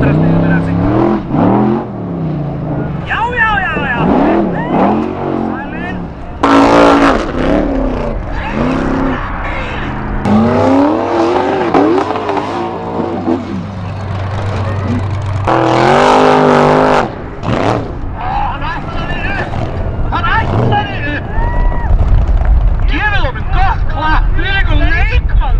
100 stigum í refsingu. Já. Sælir. Hann ætlaði upp! Gefið honum gott klapp, þvílíkur leikmann!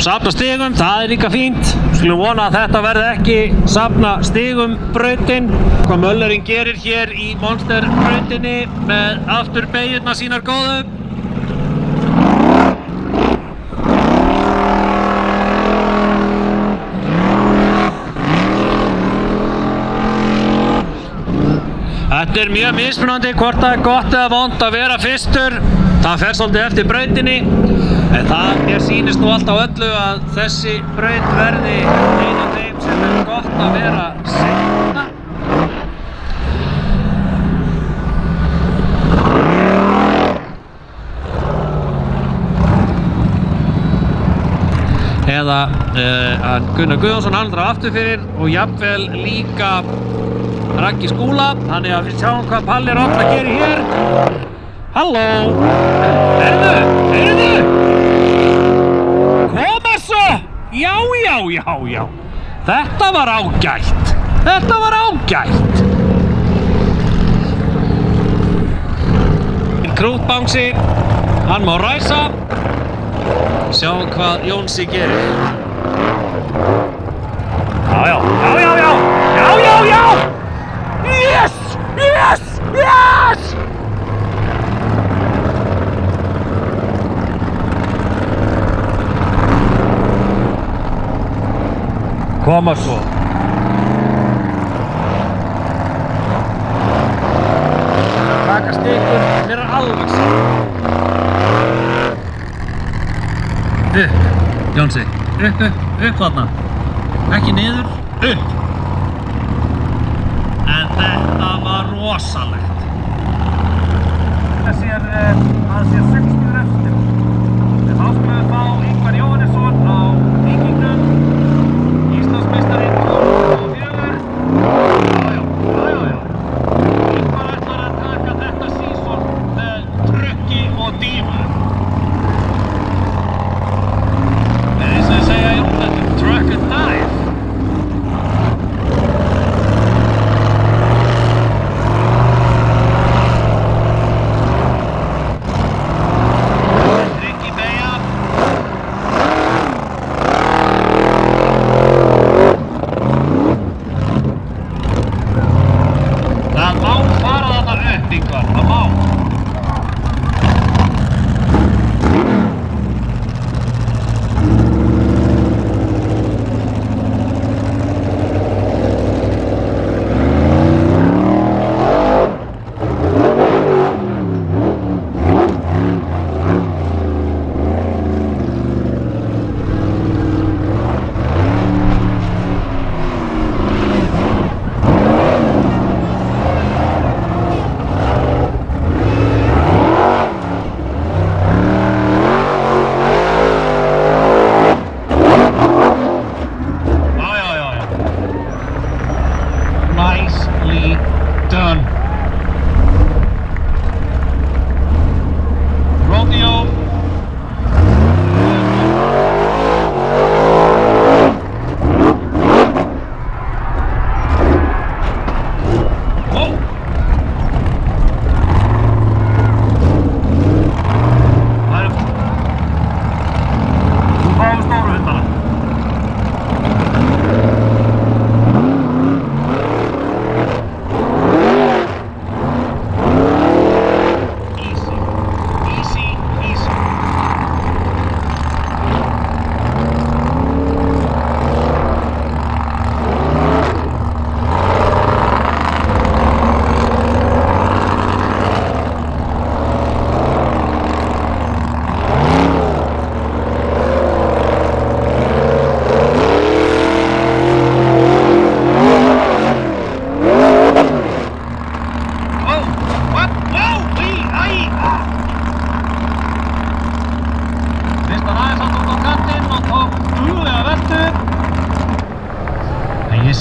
Safna stigum, það líka fínt. Skulum vona að þetta verði ekki safna stigum brautin. Hvað Möllerinn gerir hér í Monster brautinni með afturbeygjurnar sínar góðu. Þetta mjög mismunandi hvort það gott eða vont að vera fyrstur. Það fer svolítið eftir brautinni. En mér sýnist nú allt á öllu að þessi braut verði ein af þeim sem gott að vera seinna. Eða að Gunnar Guðjónsson andra aftur fyrir og jafnvel líka Raggi Skúla. Þannig að við sjáum hvað Palli er átt að gera hér. Halló! Heyrðu! Koma svo! Já. Þetta var ágætt. Krútbangsi, hann má ræsa. Sjáum hvað Jónsi gerir. Já. Yes! Koma svo. Taka stikur, mér er alveg saman. Upp, Jónsi. Upp þarna. Ekki niður, upp. En þetta var rosalegt. Það sé 60 eftir. En þá skulum við fá Ingvar Jóhannesson á Víkingnum. Íslandsmeistarinn 2004. Já. Ingvar ætlar að taka þetta season með trukki og dífu. Eins og ég segja í útlendum, truck and dive.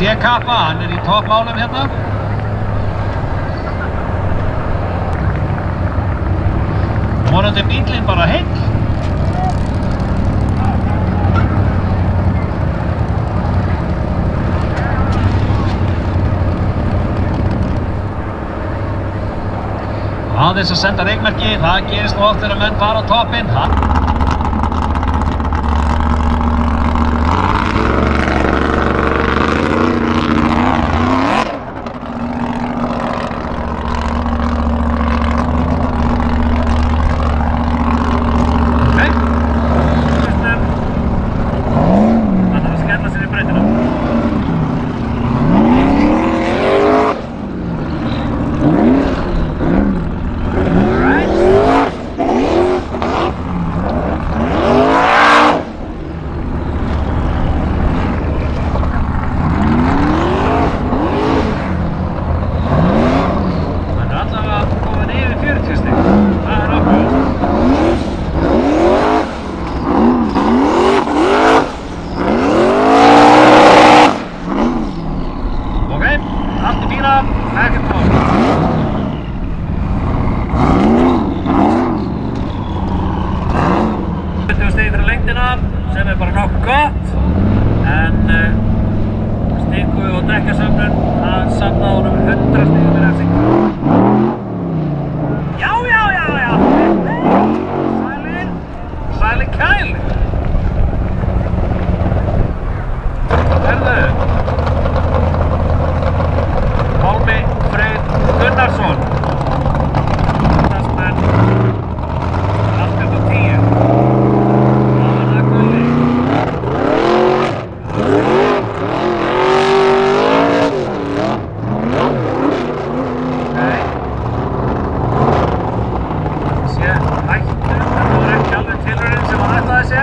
sé Kappa, hann í toppmálum hérna. Vonandi bíllinn bara heill. Aðeins að senda reykmerki, það gerist nú oft þegar menn fara á toppinn. Sem bara nokkuð gott, en stingu og dekkasöfnun, það safnaði honum 100 stigum í refsingu. Já. Sælir kælir. Herðu. Pálmi Freyr Gunnarsson. Starfsmenn allt upp á 10. Hættu, þetta var ekki alveg tilraunin sem hann ætlaði sér.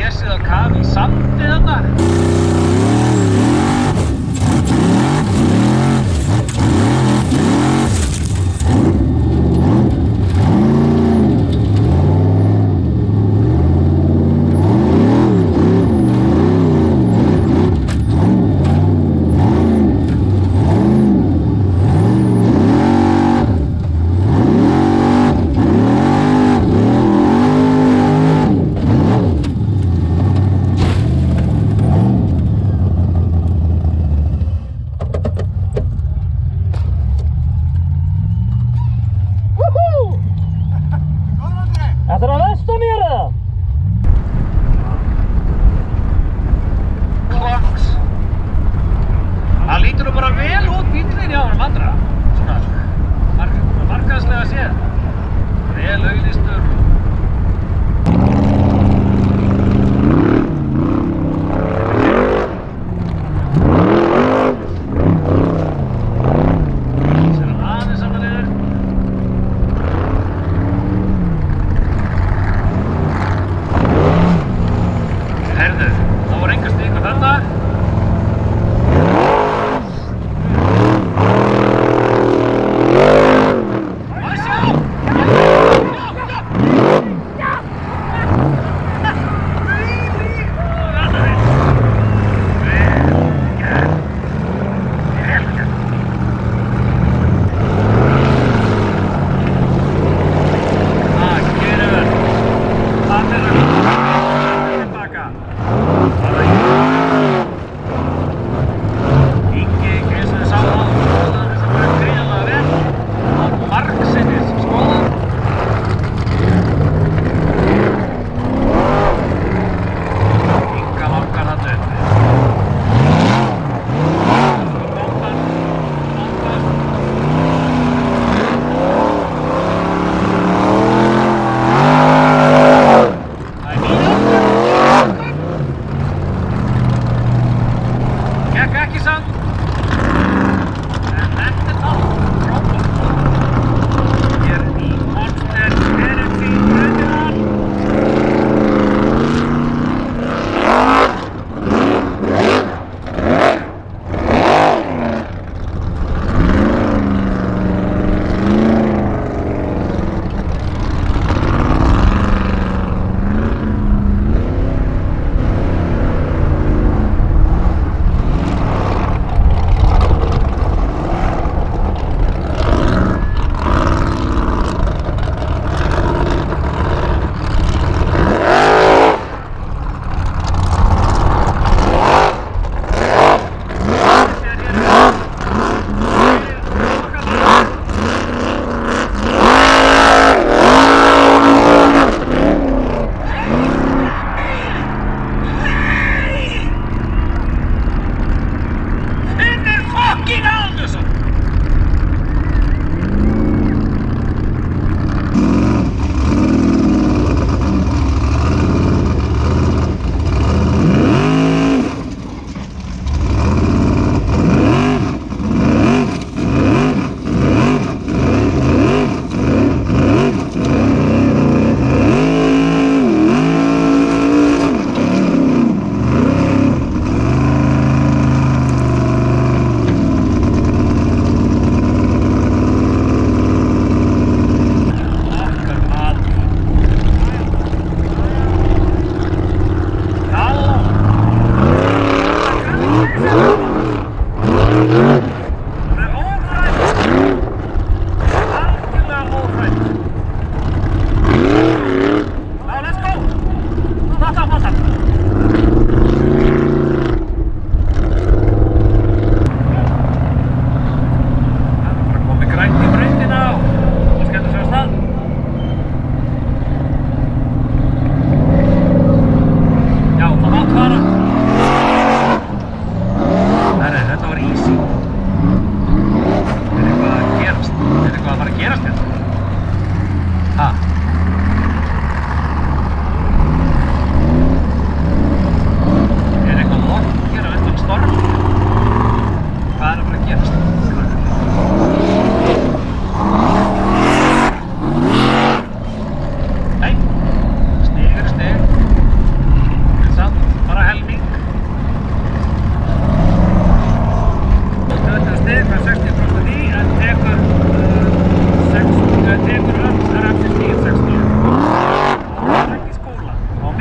fésið á kafi í sandi þarna. Ætlarðu að lesta mér eða? Klokks. Það lítur nú bara vel út bíllinn hjá honum andra. Svona markaðslega séð. Vel auglýstur.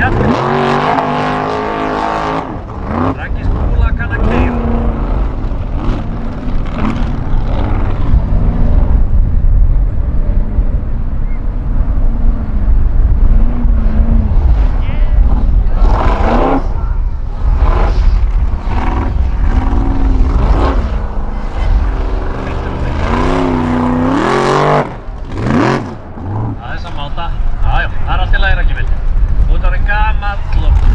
fjallið. Raggi Skúla kann að keyra. Það er saman máta. Jájá, það er allt í lagi, Raggi minn. Þú ert orðinn gamall og